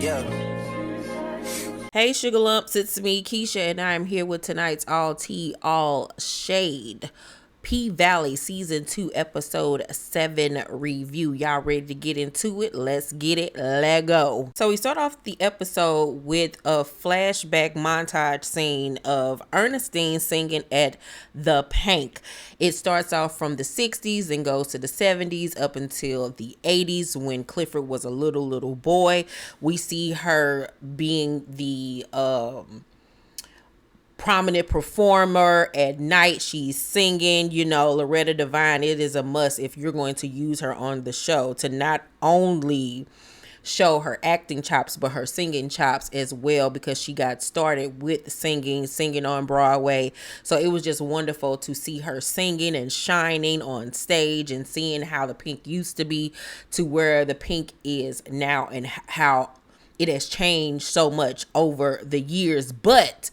Yeah. Hey Sugar Lumps, it's me, Keisha, and I'm here with tonight's All Tea, All Shade P-Valley Season 2 Episode 7 review. Y'all ready to get into it? Let's get it. Let go. So we start off the episode with a flashback montage scene of Ernestine singing at the Pynk. It starts off from the 60s and goes to the 70s up until the 80s when Clifford was a little boy. We see her being the prominent performer at night. She's singing, Loretta Devine. It is a must if you're going to use her on the show to not only show her acting chops but her singing chops as well, because she got started with singing on Broadway. So it was just wonderful to see her singing and shining on stage and seeing how the Pynk used to be to where the Pynk is now and how it has changed so much over the years. But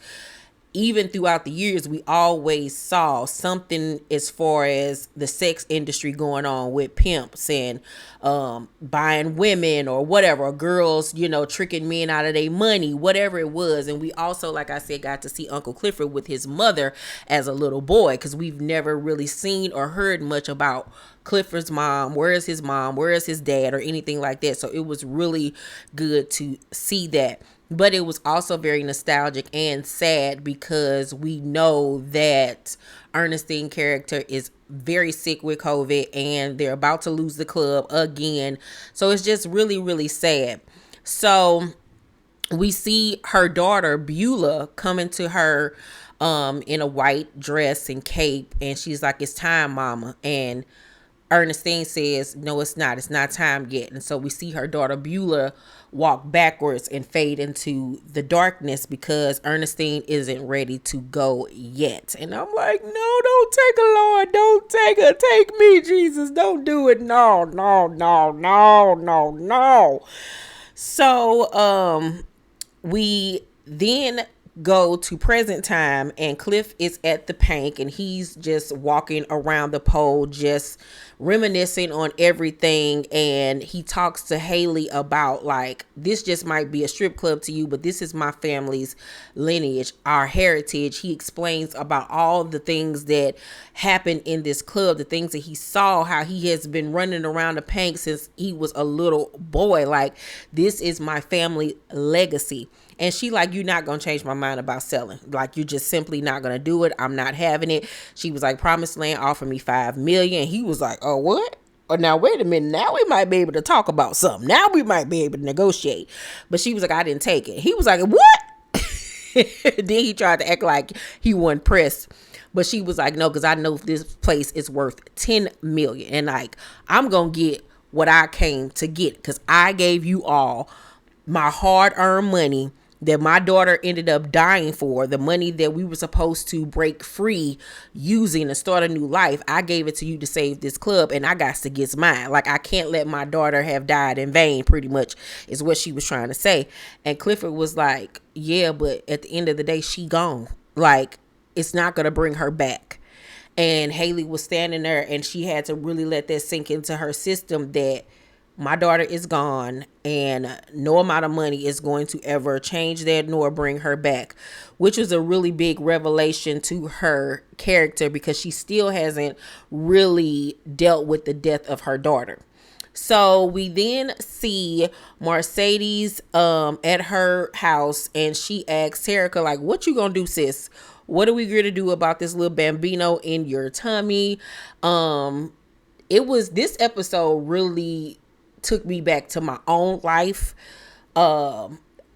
even throughout the years, we always saw something as far as the sex industry going on with pimps and buying women or whatever, or girls, tricking men out of their money, whatever it was. And we also, like I said, got to see Uncle Clifford with his mother as a little boy, because we've never really seen or heard much about Clifford's mom. Where is his mom? Where is his dad? Or anything like that. So it was really good to see that. But it was also very nostalgic and sad because we know that Ernestine character is very sick with COVID and they're about to lose the club again. So it's just really, really sad. So we see her daughter Beulah coming to her in a white dress and cape, and she's like, "It's time, mama." And Ernestine says, "No, it's not. It's not time yet." And so we see her daughter Beulah walk backwards and fade into the darkness because Ernestine isn't ready to go yet. And I'm like, "No, don't take her, Lord. Don't take her. Take me, Jesus. Don't do it. No, no, no, no, no, no." So we then go to present time, and Cliff is at the Pynk and he's just walking around the pole, just reminiscing on everything. And he talks to Haley about, like, this just might be a strip club to you, but this is my family's lineage, our heritage. He explains about all the things that happened in this club, the things that he saw, how he has been running around the Pynk since he was a little boy. Like, this is my family legacy. And she like, "You're not going to change my mind about selling. Like, you're just simply not going to do it. I'm not having it." She was like, "Promised Land offered me $5 million. He was like, "Oh, what? Oh, now wait a minute. Now we might be able to talk about something. Now we might be able to negotiate." But she was like, "I didn't take it." He was like, "What?" Then he tried to act like he wasn't pressed. But she was like, "No, because I know this place is worth $10 million. And like, I'm going to get what I came to get, because I gave you all my hard-earned money that my daughter ended up dying for, the money that we were supposed to break free using to start a new life. I gave it to you to save this club, and I got to get mine. Like, I can't let my daughter have died in vain," pretty much is what she was trying to say. And Clifford was like, "Yeah, but at the end of the day, she gone. Like, it's not going to bring her back." And Haley was standing there, and she had to really let that sink into her system that my daughter is gone and no amount of money is going to ever change that nor bring her back, which was a really big revelation to her character because she still hasn't really dealt with the death of her daughter. So we then see Mercedes at her house, and she asks Terrica, like, "What you gonna do, sis? What are we going to do about this little bambino in your tummy?" It was, this episode really took me back to my own life.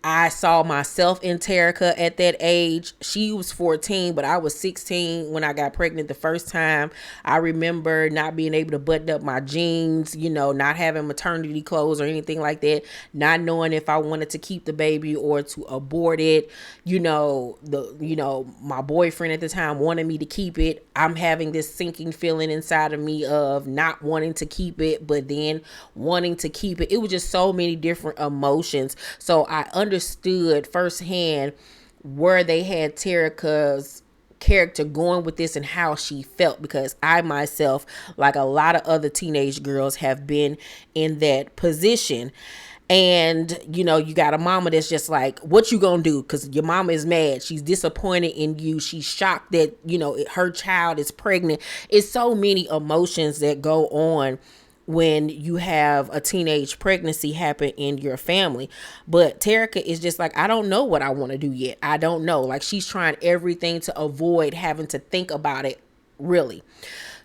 I saw myself in Terrica at that age. She was 14, but I was 16 when I got pregnant the first time. I remember not being able to button up my jeans, not having maternity clothes or anything like that, not knowing if I wanted to keep the baby or to abort it. My boyfriend at the time wanted me to keep it. I'm having this sinking feeling inside of me of not wanting to keep it, but then wanting to keep it. It was just so many different emotions. So I understood firsthand where they had Terrica's character going with this and how she felt, because I myself, like a lot of other teenage girls, have been in that position. And you got a mama that's just like, what you gonna do? Because your mama is mad, she's disappointed in you, she's shocked that her child is pregnant. It's so many emotions that go on when you have a teenage pregnancy happen in your family. But Terrica is just like, I don't know what I want to do yet. I don't know. Like, she's trying everything to avoid having to think about it, really.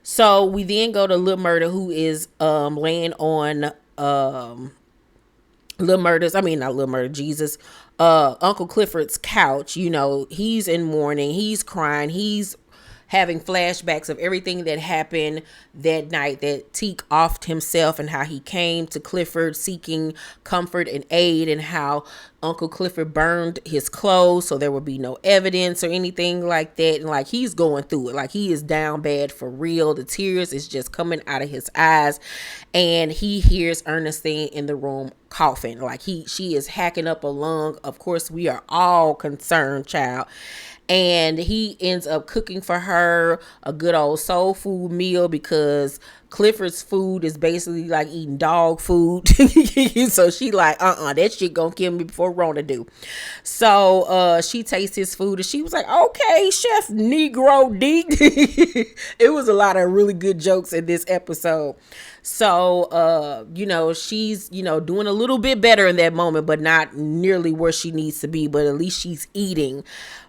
So we then go to Lil Murder, who is laying on Lil Murder's, I mean, not Lil Murder, Jesus, Uncle Clifford's couch. He's in mourning, he's crying, he's having flashbacks of everything that happened that night, that Teak offed himself, and how he came to Clifford seeking comfort and aid, and how Uncle Clifford burned his clothes so there would be no evidence or anything like that. And like, he's going through it, like he is down bad for real. The tears is just coming out of his eyes, and he hears Ernestine in the room coughing, like she is hacking up a lung. Of course, we are all concerned, child. And he ends up cooking for her a good old soul food meal, because Clifford's food is basically like eating dog food. So she like, that shit gonna kill me before Rona do. So she tastes his food, and she was like, okay, Chef Negro D. It was a lot of really good jokes in this episode. So she's doing a little bit better in that moment, but not nearly where she needs to be. But at least she's eating.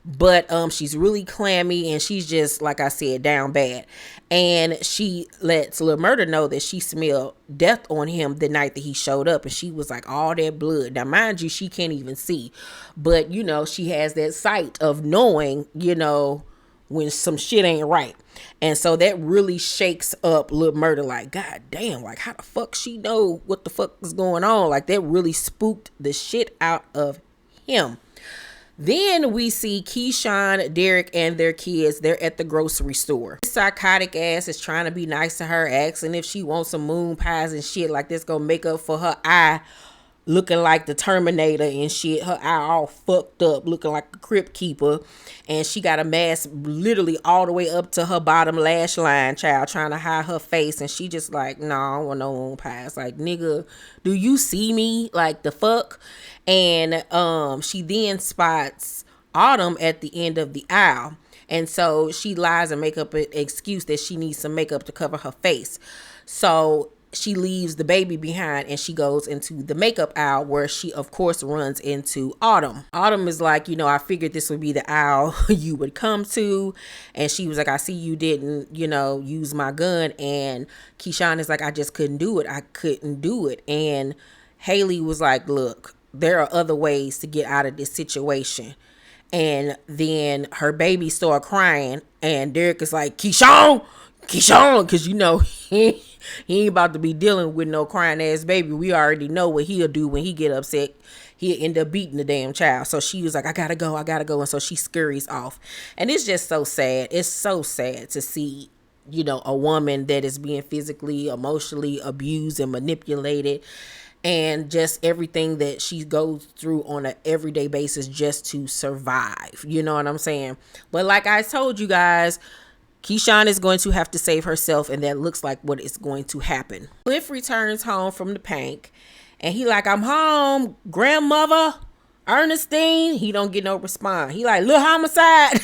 But she's really clammy, and she's just, like I said, down bad. And she lets Lil Murder know that she smelled death on him the night that he showed up, and she was like, all that blood. Now, mind you, she can't even see, but she has that sight of knowing when some shit ain't right. And so that really shakes up Lil Murder, like, god damn, like, how the fuck she know what the fuck is going on? Like, that really spooked the shit out of him. Then we see Keyshawn, Derek, and their kids. They're at the grocery store. This psychotic ass is trying to be nice to her, asking if she wants some moon pies and shit. Like, this gonna make up for her eye looking like the Terminator and shit. Her eye all fucked up, looking like a crypt keeper. And she got a mask literally all the way up to her bottom lash line, child, trying to hide her face. And she just like, no, I don't want no moon pies. Like, nigga, do you see me? Like, the fuck? And she then spots Autumn at the end of the aisle. And so she lies and make up an excuse that she needs some makeup to cover her face. So she leaves the baby behind, and she goes into the makeup aisle, where she of course runs into Autumn. Autumn is like, I figured this would be the aisle you would come to. And she was like, I see you didn't use my gun. And Keyshawn is like, I just couldn't do it. I couldn't do it. And Haley was like, look, there are other ways to get out of this situation. And then her baby started crying, and Derek is like, Keyshawn, because he ain't about to be dealing with no crying ass baby. We already know what he'll do when he get upset. He'll end up beating the damn child. So she was like, I gotta go. And so she scurries off. And it's just so sad. It's so sad to see, a woman that is being physically, emotionally abused and manipulated, and just everything that she goes through on an everyday basis just to survive. You know what I'm saying? But like I told you guys, Keyshawn is going to have to save herself, and that looks like what is going to happen. Cliff returns home from the Pynk, and he like, I'm home, grandmother, Ernestine. He don't get no response. He like, little homicide.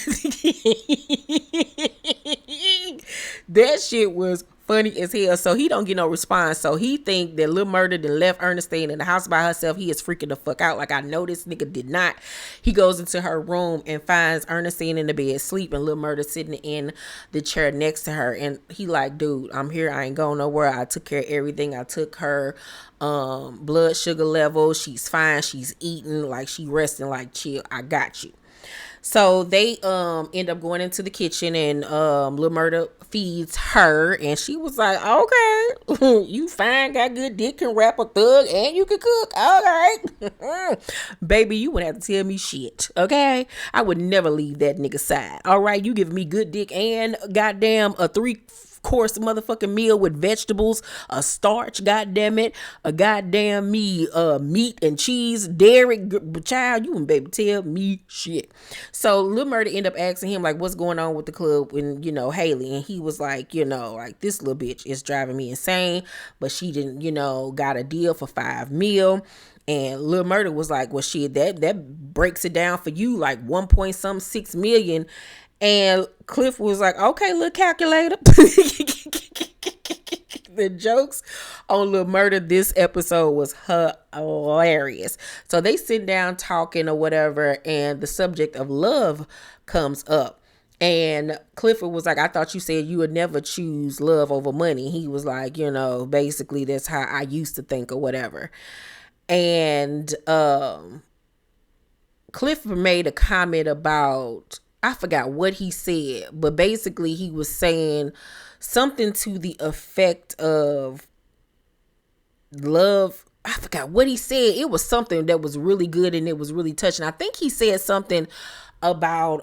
That shit was funny as hell. So he don't get no response. So he think that Lil Murder done left Ernestine in the house by herself. He is freaking the fuck out. Like, I know this nigga did not. He goes into her room and finds Ernestine in the bed sleeping, Lil Murder sitting in the chair next to her. And he like, dude, I'm here. I ain't going nowhere. I took care of everything. I took her blood sugar level. She's fine. She's eating. Like, she resting. Like, chill. I got you. So they end up going into the kitchen, and Lil Murder feeds her, and she was like, okay, you fine, got good dick, can rap a thug, and you can cook. All right. Baby, you wouldn't have to tell me shit, okay? I would never leave that nigga side. All right, you give me good dick and goddamn a 3-course motherfucking meal with vegetables, a starch, goddamn it, a goddamn meat and cheese, dairy, child, you wouldn't be able to tell me shit. So Lil Murder end up asking him like, what's going on with the club when Haley, and he was like, like, this little bitch is driving me insane, but she didn't got a deal for $5 million. And Lil Murder was like, well, shit, that breaks it down for you like 1.6 million. And Cliff was like, okay, little calculator. The jokes on Lil Murder this episode was hilarious. So they sit down talking or whatever, and the subject of love comes up. And Clifford was like, I thought you said you would never choose love over money. He was like, basically that's how I used to think or whatever. And Clifford made a comment about, I forgot what he said, but basically he was saying something to the effect of love. I forgot what he said. It was something that was really good and it was really touching. I think he said something about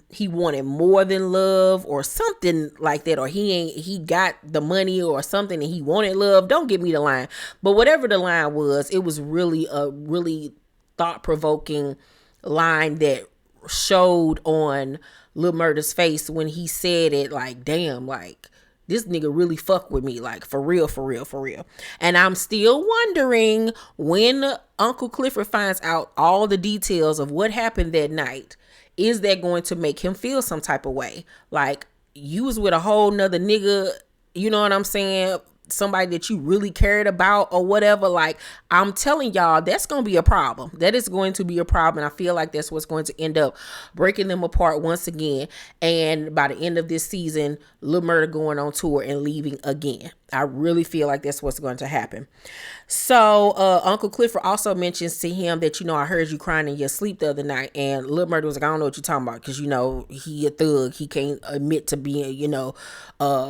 he wanted more than love or something like that, or he got the money or something and he wanted love. Don't give me the line, but whatever the line was, it was really a really thought-provoking line that showed on Lil Murder's face when he said it. Like, damn, like this nigga really fuck with me, like for real, for real, for real. And I'm still wondering when Uncle Clifford finds out all the details of what happened that night, is that going to make him feel some type of way? Like, you was with a whole nother nigga, you know what I'm saying? Somebody that you really cared about or whatever. Like, I'm telling y'all, that's going to be a problem. That is going to be a problem. I feel like that's what's going to end up breaking them apart once again. And by the end of this season, Lil Murder going on tour and leaving again. I really feel like that's what's going to happen. So Uncle Clifford also mentions to him that, I heard you crying in your sleep the other night. And Lil Murder was like, I don't know what you're talking about, because, he a thug. He can't admit to being,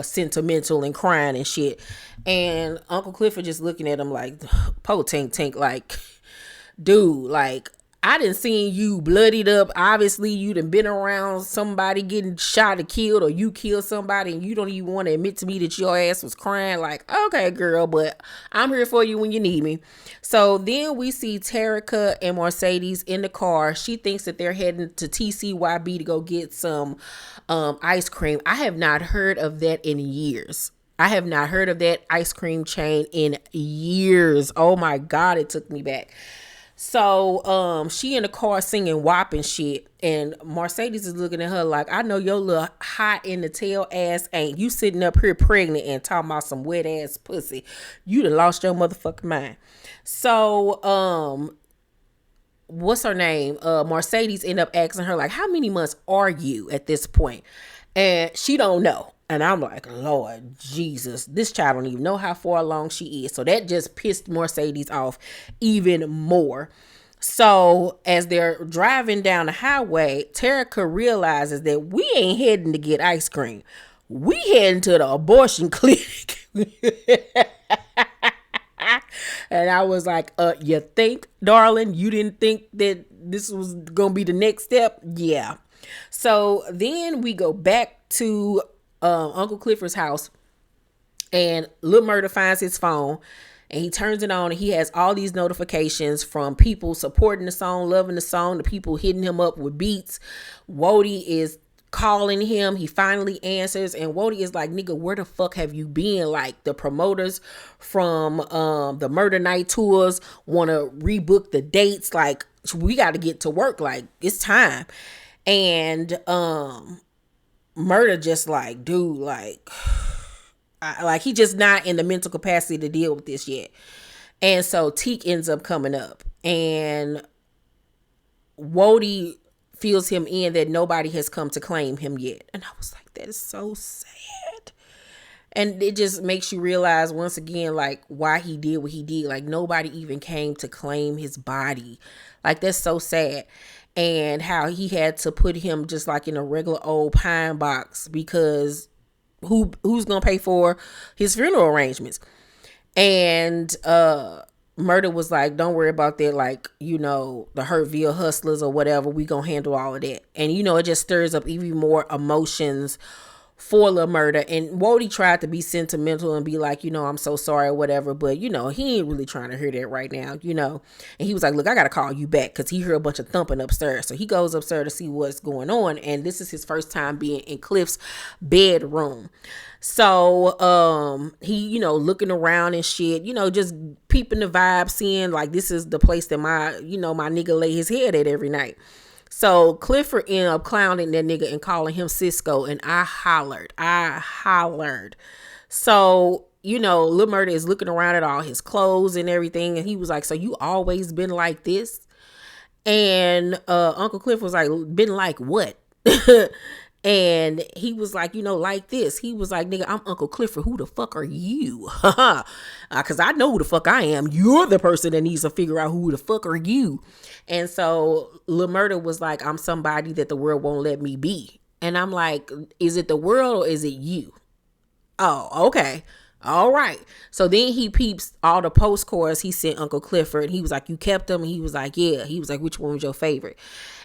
sentimental and crying and shit. And Uncle Clifford just looking at him like, po tink, like, dude, like, I done seen you bloodied up. Obviously, you done been around somebody getting shot or killed, or you killed somebody, and you don't even want to admit to me that your ass was crying. Like, okay, girl, but I'm here for you when you need me. So then we see Terrica and Mercedes in the car. She thinks that they're heading to TCYB to go get some ice cream. I have not heard of that in years. I have not heard of that ice cream chain in years. Oh my God, it took me back. So she in the car singing WAP and shit, and Mercedes is looking at her like, I know your little hot in the tail ass ain't. You sitting up here pregnant and talking about some wet ass pussy. You done lost your motherfucking mind. So what's her name? Mercedes end up asking her like, how many months are you at this point? And she don't know. And I'm like, Lord Jesus, this child don't even know how far along she is. So that just pissed Mercedes off even more. So as they're driving down the highway, Terrica realizes that we ain't heading to get ice cream. We heading to the abortion clinic. And I was like, you think, darling, you didn't think that this was going to be the next step? Yeah. So then we go back to Uncle Clifford's house, and Lil Murder finds his phone and he turns it on, and he has all these notifications from people supporting the song, loving the song, the people hitting him up with beats. Wody is calling him. He finally answers, and Wody is like, nigga, where the fuck have you been? Like, the promoters from the Murder Night tours want to rebook the dates. Like, we got to get to work. Like, it's time. And Murder just like, dude, like he just not in the mental capacity to deal with this yet. And so Teak ends up coming up, and Wody fills him in that nobody has come to claim him yet. And I was like, that is so sad. And it just makes you realize once again, like, why he did what he did. Like, nobody even came to claim his body. Like, that's so sad. And how he had to put him just like in a regular old pine box, because who's gonna pay for his funeral arrangements? And Murder was like, don't worry about that, like, the Hurtville Hustlers or whatever, we gonna handle all of that. And it just stirs up even more emotions for the murder. And Wody tried to be sentimental and be like, I'm so sorry or whatever. But, he ain't really trying to hear that right now, And he was like, look, I got to call you back because he heard a bunch of thumping upstairs. So he goes upstairs to see what's going on. And this is his first time being in Cliff's bedroom. So he, looking around and shit, just peeping the vibe, seeing like this is the place that my nigga lay his head at every night. So Clifford ended up clowning that nigga and calling him Cisco, and I hollered. So, Lil Murder is looking around at all his clothes and everything, and he was like, so you always been like this? And Uncle Cliff was like, been like what? And he was like, like this. He was like, nigga, I'm Uncle Clifford. Who the fuck are you? Because I know who the fuck I am. You're the person that needs to figure out who the fuck are you. And so Lil Murder was like, I'm somebody that the world won't let me be. And I'm like, is it the world or is it you? Oh, okay. All right. So then he peeps all the postcards he sent Uncle Clifford. He was like, you kept them? And he was like, yeah. He was like, which one was your favorite?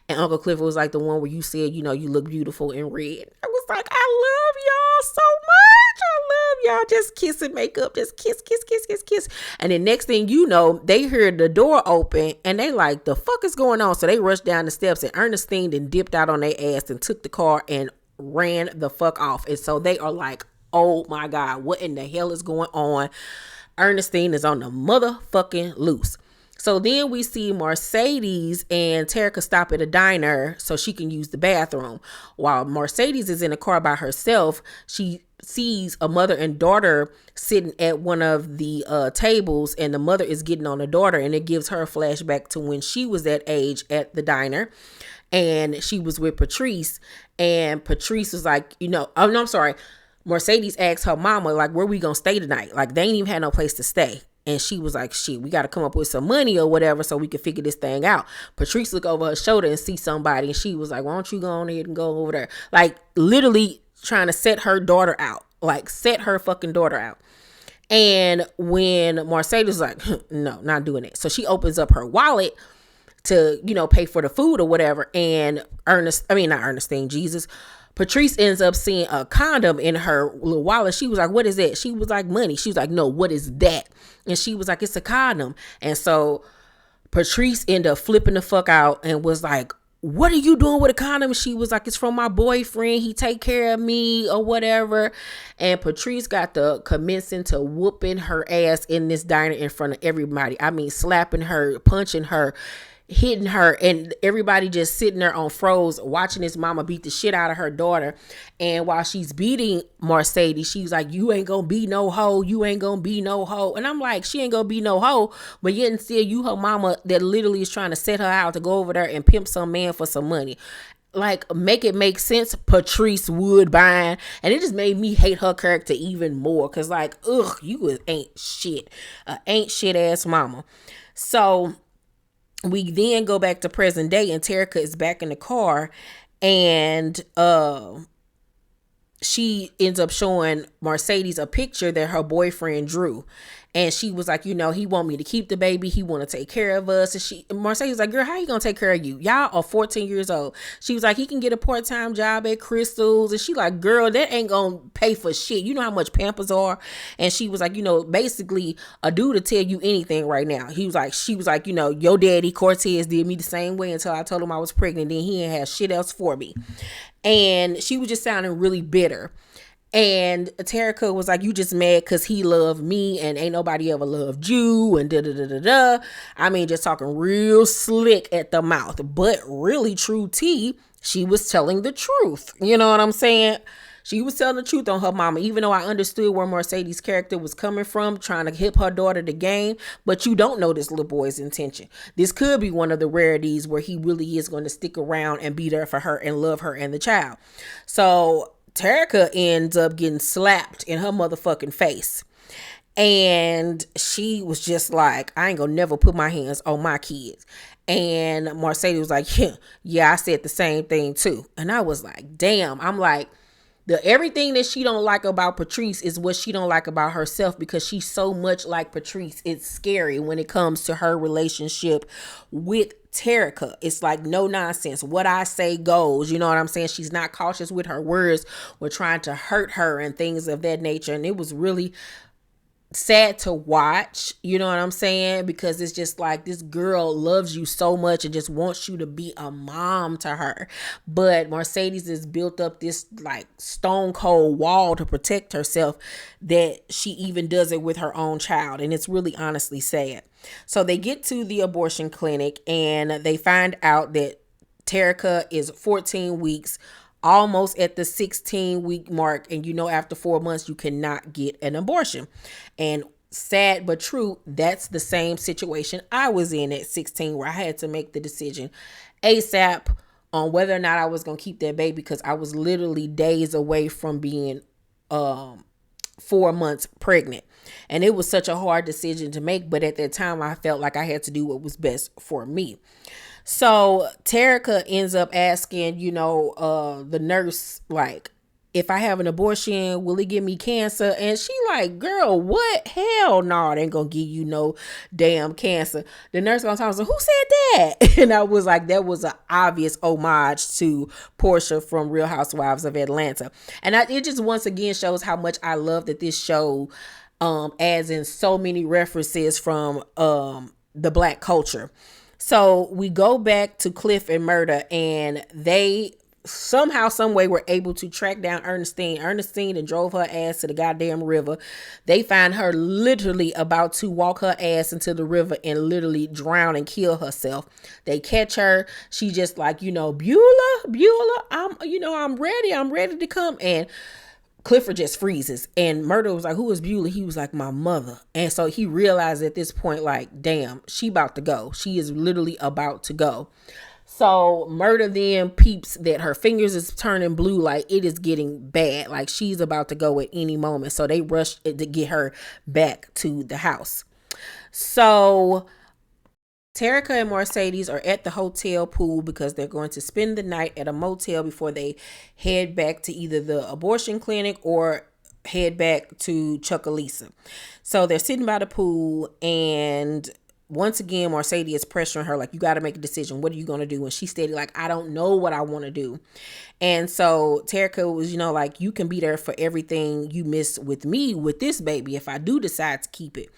And Uncle Clifford was like the one where you said, you look beautiful in red. I was like, I love y'all so much. I love y'all. Just kiss and make up. Just kiss, kiss, kiss, kiss, kiss. And then next thing you know, they heard the door open and they like, the fuck is going on? So they rushed down the steps and Ernestine then dipped out on their ass and took the car and ran the fuck off. And so they are like, oh my God, what in the hell is going on? Ernestine is on the motherfucking loose. So then we see Mercedes and Terrica stop at a diner so she can use the bathroom. While Mercedes is in a car by herself, she sees a mother and daughter sitting at one of the tables, and the mother is getting on the daughter, and it gives her a flashback to when she was that age at the diner. And she was with Patrice, and Patrice was like, I'm sorry. Mercedes asked her mama, like, where we gonna stay tonight? Like, they ain't even had no place to stay. And she was like, shit, we got to come up with some money or whatever so we can figure this thing out. Patrice looked over her shoulder and see somebody. And she was like, why don't you go on ahead and go over there? Like, literally trying to set her daughter out. Like, set her fucking daughter out. And when Mercedes was like, no, not doing it. So she opens up her wallet to, pay for the food or whatever. And Patrice ends up seeing a condom in her little wallet. She was like, what is that? She was like, money. She was like, no, what is that? And she was like, it's a condom. And so Patrice ended up flipping the fuck out and was like, what are you doing with a condom? She was like, it's from my boyfriend. He take care of me or whatever. And Patrice got the commencing to whooping her ass in this diner in front of everybody. I mean, slapping her, punching her, hitting her, and everybody just sitting there on froze watching his mama beat the shit out of her daughter. And while she's beating Mercedes, she was like, you ain't gonna be no hoe, you ain't gonna be no hoe. And I'm like, she ain't gonna be no hoe, but yet and still you her mama that literally is trying to set her out to go over there and pimp some man for some money. Like, make it make sense, Patrice Woodbine. And it just made me hate her character even more, because like, ugh, you ain't shit, ain't shit ass mama. So we then go back to present day, and Terrica is back in the car, and she ends up showing Mercedes a picture that her boyfriend drew. And she was like, he want me to keep the baby. He want to take care of us. And Mercedes was like, girl, how he going to take care of you? Y'all are 14 years old. She was like, he can get a part-time job at Crystal's. And she like, girl, that ain't going to pay for shit. You know how much Pampers are? And she was like, basically a dude to tell you anything right now. She was like, your daddy Cortez did me the same way until I told him I was pregnant. Then he ain't had shit else for me. And she was just sounding really bitter. And Terrica was like, you just mad because he loved me and ain't nobody ever loved you and da-da-da-da-da. I mean, just talking real slick at the mouth, but really true tea. She was telling the truth. You know what I'm saying? She was telling the truth on her mama, even though I understood where Mercedes' character was coming from, trying to hip her daughter the game. But you don't know this little boy's intention. This could be one of the rarities where he really is going to stick around and be there for her and love her and the child. So Terrica ends up getting slapped in her motherfucking face. And she was just like, I ain't gonna never put my hands on my kids. And Mercedes was like, yeah, I said the same thing too. And I was like, damn. I'm like, The everything that she don't like about Patrice is what she don't like about herself, because she's so much like Patrice. It's scary when it comes to her relationship with Terrica. It's like no nonsense. What I say goes. You know what I'm saying? She's not cautious with her words. We're trying to hurt her and things of that nature. And it was really sad to watch, you know what I'm saying? Because it's just like, this girl loves you so much and just wants you to be a mom to her. But Mercedes has built up this like stone cold wall to protect herself, that she even does it with her own child. And it's really honestly sad. So they get to the abortion clinic and they find out that Terrica is 14 weeks, almost at the 16-week mark. And after 4 months, you cannot get an abortion. And sad but true, that's the same situation I was in at 16, where I had to make the decision ASAP on whether or not I was going to keep that baby, because I was literally days away from being 4 months pregnant. And it was such a hard decision to make. But at that time, I felt like I had to do what was best for me. So Terrica ends up asking, the nurse, like, if I have an abortion, will it give me cancer? And she like, girl, what? Hell no, it ain't gonna give you no damn cancer. The nurse gonna talk, so who said that? And I was like, that was an obvious homage to Portia from Real Housewives of Atlanta. And it just once again shows how much I love that this show adds in so many references from the Black culture. So we go back to Cliff and Murder, and they somehow, some way were able to track down Ernestine and drove her ass to the goddamn river. They find her literally about to walk her ass into the river and literally drown and kill herself. They catch her. She just like, Beulah, I'm ready to come. And Clifford just freezes, and Murder was like, who is Beulah? He was like, my mother. And so he realized at this point, like, damn, she about to go. She is literally about to go. So Murder then peeps that her fingers is turning blue, like it is getting bad, like she's about to go at any moment. So they rush to get her back to the house. So Terrica and Mercedes are at the hotel pool because they're going to spend the night at a motel before they head back to either the abortion clinic or head back to Chucalissa. So they're sitting by the pool, and once again, Mercedes is pressuring her, like, you got to make a decision. What are you going to do? And she stated, like, I don't know what I want to do. And so Terrica was, like, you can be there for everything you miss with me with this baby if I do decide to keep it.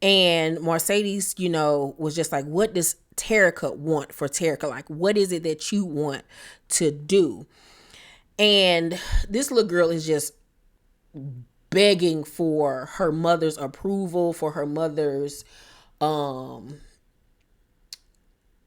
And Mercedes, was just like, what does Terrica want for Terrica? Like, what is it that you want to do? And this little girl is just begging for her mother's approval, for her mother's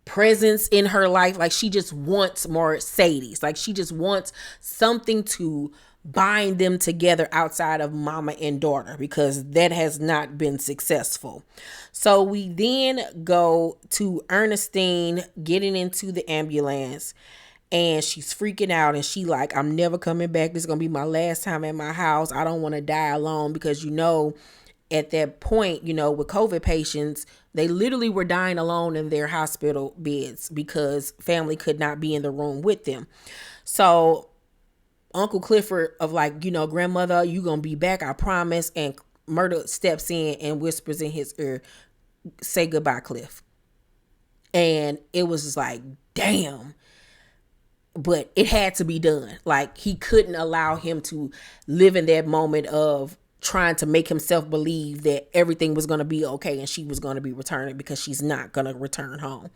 presence in her life. Like, she just wants Mercedes. Like, she just wants something to bind them together outside of mama and daughter, because that has not been successful. So we then go to Ernestine getting into the ambulance, and she's freaking out, and she like, I'm never coming back. This is gonna be my last time at my house. I don't want to die alone, because at that point, with COVID patients, they literally were dying alone in their hospital beds because family could not be in the room with them. So Uncle Clifford of like, grandmother, you gonna be back, I promise. And Murder steps in and whispers in his ear, say goodbye, Cliff. And it was just like, damn. But it had to be done. Like, he couldn't allow him to live in that moment of trying to make himself believe that everything was going to be okay and she was going to be returning, because she's not going to return home.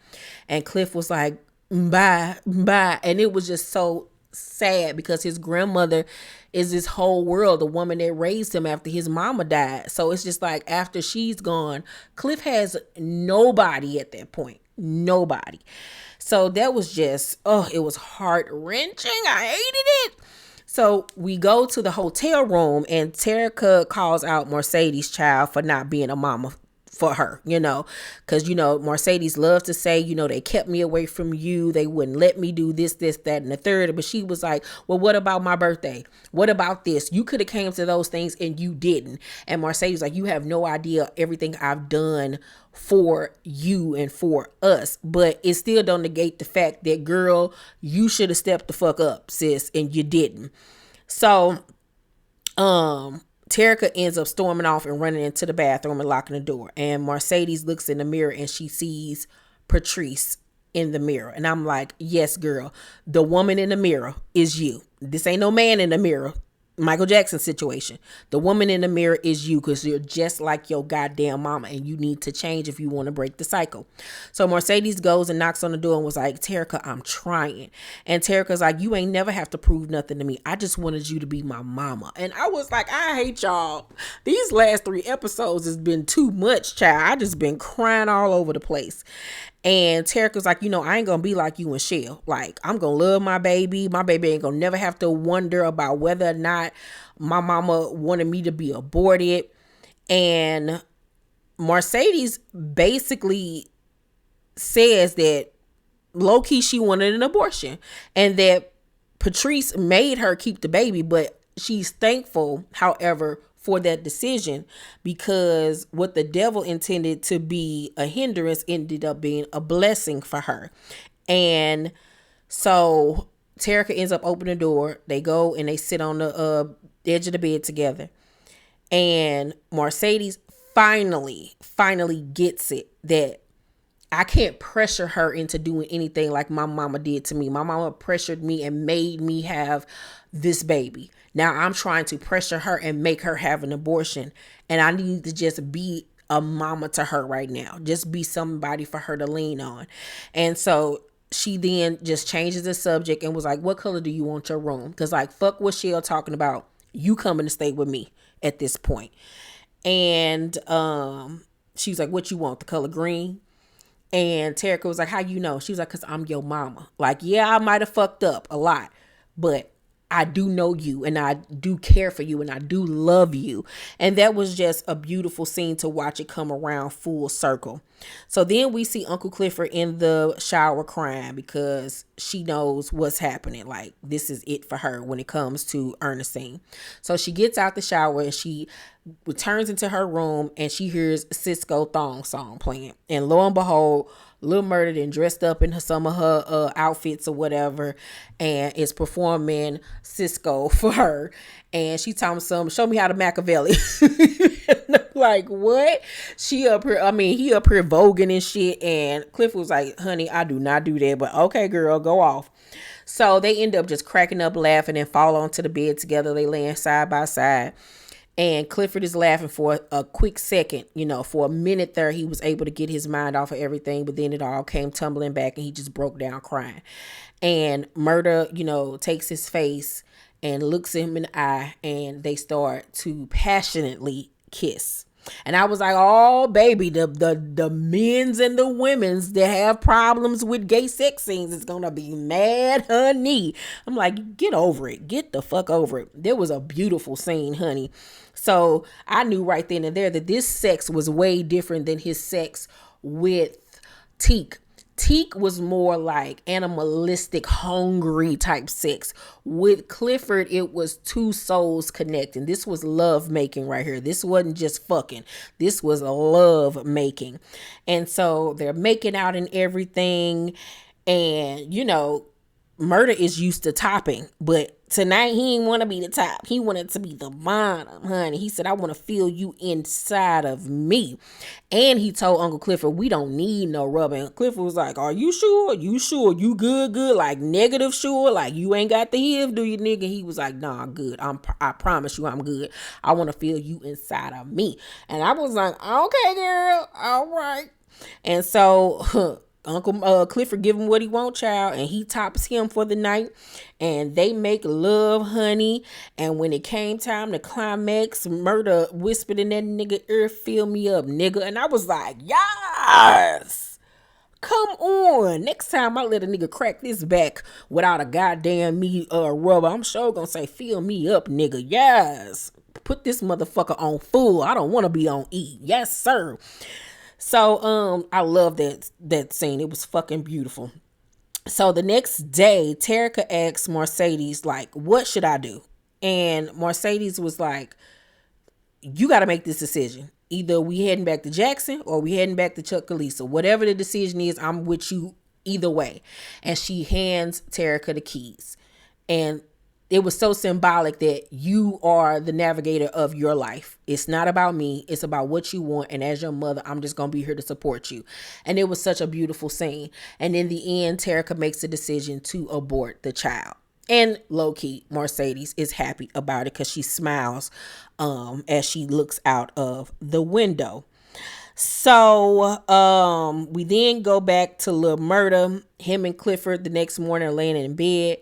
And Cliff was like, bye. And it was just so sad, because his grandmother is his whole world, the woman that raised him after his mama died. So it's just like, after she's gone, Cliff has nobody at that point. Nobody. So that was just, it was heart-wrenching. I hated it. So we go to the hotel room, and Terrica calls out Mercedes' child for not being a mama for her, because, Mercedes loves to say, they kept me away from you. They wouldn't let me do this, that, and the third. But she was like, well, what about my birthday? What about this? You could have came to those things and you didn't. And Mercedes was like, you have no idea everything I've done for you and for us. But it still don't negate the fact that, girl, you should have stepped the fuck up, sis, and you didn't. So Terrica ends up storming off and running into the bathroom and locking the door. And Mercedes looks in the mirror and she sees Patrice in the mirror. And I'm like, yes, girl, the woman in the mirror is you. This ain't no man in the mirror. Michael Jackson situation. The woman in the mirror is you, because you're just like your goddamn mama and you need to change if you want to break the cycle. So Mercedes goes and knocks on the door and was like, Terrica, I'm trying. And Terrica's like, you ain't never have to prove nothing to me. I just wanted you to be my mama. And I was like, I hate y'all. These last 3 episodes has been too much, child. I just been crying all over the place. And Terrica's like, I ain't gonna be like you and Shell. Like, I'm gonna love my baby. My baby ain't gonna never have to wonder about whether or not my mama wanted me to be aborted. And Mercedes basically says that low-key she wanted an abortion and that Patrice made her keep the baby, but she's thankful, however, for that decision, because what the devil intended to be a hindrance ended up being a blessing for her. And so Terrica ends up opening the door. They go and they sit on the edge of the bed together. And Mercedes finally gets it that I can't pressure her into doing anything like my mama did to me. My mama pressured me and made me have this baby. Now I'm trying to pressure her and make her have an abortion. And I need to just be a mama to her right now. Just be somebody for her to lean on. And so she then just changes the subject and was like, what color do you want your room? Because like, fuck what Shell talking about. You coming to stay with me at this point. And she was like, what you want? The color green? And Terrica was like, how you know? She was like, because I'm your mama. Like, yeah, I might have fucked up a lot, but I do know you and I do care for you and I do love you. And that was just a beautiful scene to watch it come around full circle. So then we see Uncle Clifford in the shower crying because she knows what's happening. Like, this is it for her when it comes to Ernestine. So she gets out the shower and she returns into her room and she hears Cisco Thong song playing. And lo and behold, Lil Murder then dressed up in some of her outfits or whatever and is performing Cisco for her. And she told him show me how to Machiavelli. Like, what? He up here voguing and shit. And Cliff was like, honey, I do not do that. But okay, girl, go off. So they end up just cracking up, laughing, and fall onto the bed together. They laying side by side. And Clifford is laughing for a quick second, for a minute there, he was able to get his mind off of everything, but then it all came tumbling back and he just broke down crying. And Murder, takes his face and looks him in the eye and they start to passionately kiss. And I was like, oh, baby, the men's and the women's that have problems with gay sex scenes is going to be mad, honey. I'm like, get over it. Get the fuck over it. There was a beautiful scene, honey. So I knew right then and there that this sex was way different than his sex with Teak. Teak was more like animalistic, hungry type sex. With Clifford, it was two souls connecting. This was love making right here. This wasn't just fucking. This was a love making. And so they're making out and everything. And, Murder is used to topping, but tonight he didn't want to be the top. He wanted to be the bottom, honey. He said, I want to feel you inside of me. And he told Uncle Clifford, we don't need no rubber. And Clifford was like, are you sure? You sure? You good? Like negative sure? Like you ain't got the HIV, do you, nigga? He was like, nah, I'm good. I promise you I'm good. I want to feel you inside of me. And I was like, okay, girl. All right. And so Uncle Clifford give him what he want, child, and he tops him for the night, and they make love, honey. And when it came time to climax, Murder whispered in that nigga ear, fill me up, nigga. And I was like, yes, come on. Next time I let a nigga crack this back without a goddamn me rubber, I'm sure gonna say, fill me up, nigga. Yes, put this motherfucker on full. I don't want to be on E. Yes, sir. So I love that scene. It was fucking beautiful. So the next day, Terrica asked Mercedes, like, what should I do? And Mercedes was like, you got to make this decision. Either we heading back to Jackson or we heading back to Chucalissa. Whatever the decision is, I'm with you either way. And she hands Terrica the keys. And it was so symbolic that you are the navigator of your life. It's not about me. It's about what you want. And as your mother, I'm just going to be here to support you. And it was such a beautiful scene. And in the end, Terrica makes a decision to abort the child. And low key, Mercedes is happy about it because she smiles as she looks out of the window. So we then go back to Little Murder. Him and Clifford the next morning are laying in bed.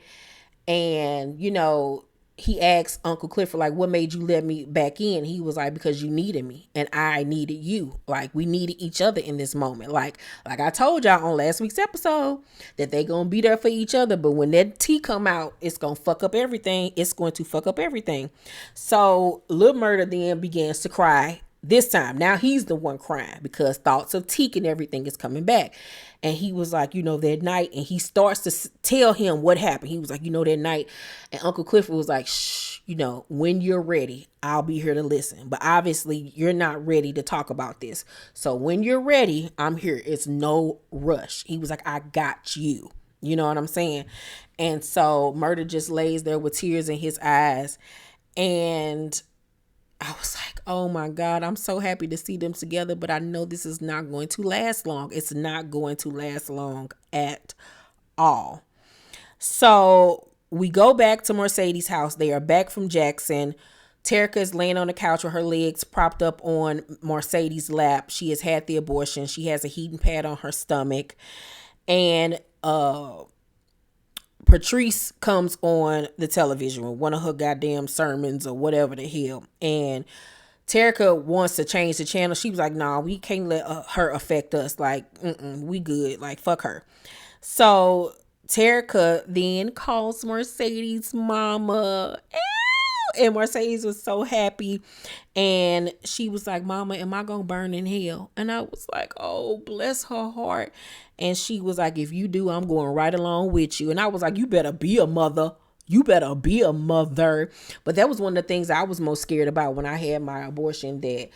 And, he asked Uncle Clifford, like, what made you let me back in? He was like, because you needed me and I needed you. Like, we needed each other in this moment. Like I told y'all on last week's episode that they gonna be there for each other. But when that tea come out, it's gonna fuck up everything. It's going to fuck up everything. So Lil Murder then begins to cry. This time, now he's the one crying because thoughts of Teak and everything is coming back. And he was like, that night, and he starts to tell him what happened. He was like, that night. And Uncle Clifford was like, shh, when you're ready, I'll be here to listen. But obviously, you're not ready to talk about this. So when you're ready, I'm here. It's no rush. He was like, I got you. You know what I'm saying? And so Murder just lays there with tears in his eyes. And I was like, oh my God, I'm so happy to see them together, but I know this is not going to last long. It's not going to last long at all. So we go back to Mercedes' house. They are back from Jackson. Terrica is laying on the couch with her legs propped up on Mercedes' lap. She has had the abortion. She has a heating pad on her stomach. And Patrice comes on the television with one of her goddamn sermons or whatever the hell. And Terrica wants to change the channel. She was like, nah, we can't let her affect us. Like, we good. Like, fuck her. So Terrica then calls Mercedes mama. And Mercedes was so happy. And she was like, mama, am I going to burn in hell? And I was like, oh, bless her heart. And she was like, if you do, I'm going right along with you. And I was like, you better be a mother. You better be a mother. But that was one of the things I was most scared about when I had my abortion, that,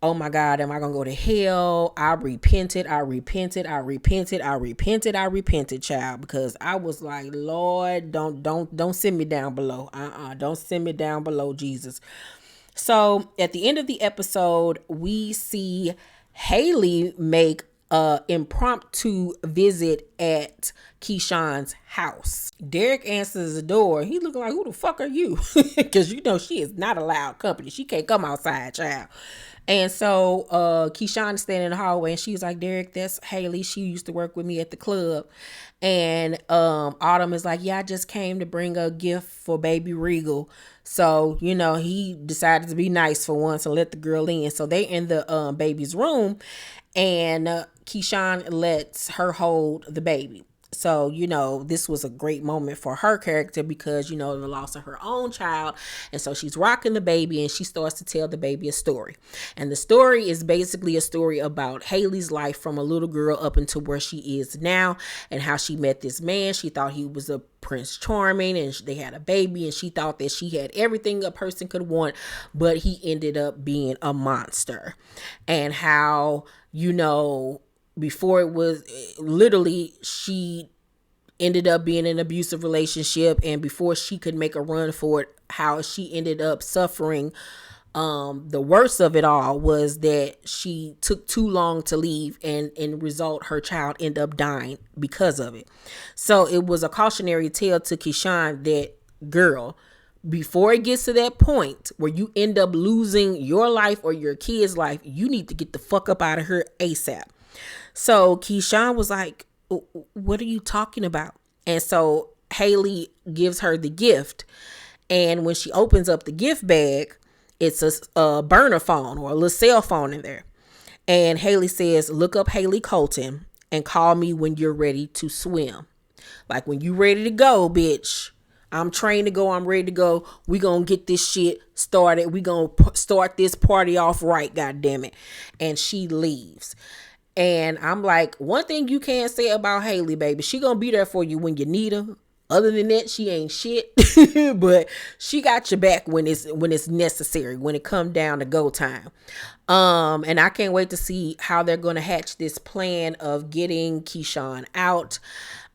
oh my God, am I going to go to hell? I repented, child, because I was like, Lord, don't send me down below. Don't send me down below, Jesus. So at the end of the episode, we see Haley make a impromptu visit at Keyshawn's house. Derek answers the door. He looking like, who the fuck are you? Because she is not allowed company. She can't come outside, child. And so Keyshawn is standing in the hallway, and she's like, Derek, that's Haley. She used to work with me at the club. And Autumn is like, yeah, I just came to bring a gift for baby Regal. So, he decided to be nice for once and let the girl in. So they in the baby's room, and Keyshawn lets her hold the baby. So, this was a great moment for her character because, the loss of her own child. And so she's rocking the baby, and she starts to tell the baby a story. And the story is basically a story about Haley's life from a little girl up into where she is now, and how she met this man. She thought he was a Prince Charming, and they had a baby, and she thought that she had everything a person could want, but he ended up being a monster. And how, before it was literally, she ended up being in an abusive relationship, and before she could make a run for it, how she ended up suffering. The worst of it all was that she took too long to leave, and in result, her child ended up dying because of it. So it was a cautionary tale to Keyshawn that, girl, before it gets to that point where you end up losing your life or your kid's life, you need to get the fuck up out of here ASAP. So Keyshawn was like, what are you talking about? And so Haley gives her the gift. And when she opens up the gift bag, it's a burner phone or a little cell phone in there. And Haley says, look up Haley Colton and call me when you're ready to swim. Like, when you ready to go, bitch. I'm trained to go. I'm ready to go. We gonna get this shit started. We gonna start this party off right, goddammit. And she leaves. And I'm like, one thing you can't say about Haley, baby, she gonna be there for you when you need her. Other than that, she ain't shit. But she got your back when it's necessary, when it come down to go time. And I can't wait to see how they're gonna hatch this plan of getting Keyshawn out.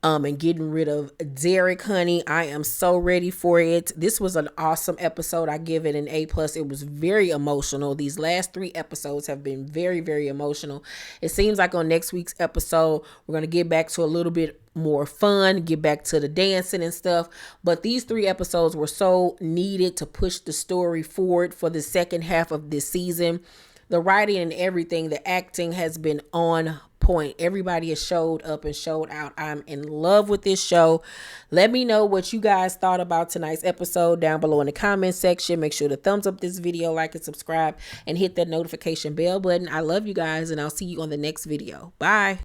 and getting rid of Derek, honey. I am so ready for it. This was an awesome episode. I give it an A+. It was very emotional. These last 3 episodes have been very, very emotional. It seems like on next week's episode, we're going to get back to a little bit more fun, get back to the dancing and stuff. But these 3 episodes were so needed to push the story forward for the second half of this season. The writing and everything, the acting has been on point. Everybody has showed up and showed out. I'm in love with this show. Let me know what you guys thought about tonight's episode down below in the comment section. Make sure to thumbs up this video, like and subscribe, and hit that notification bell button. I love you guys, and I'll see you on the next video. Bye.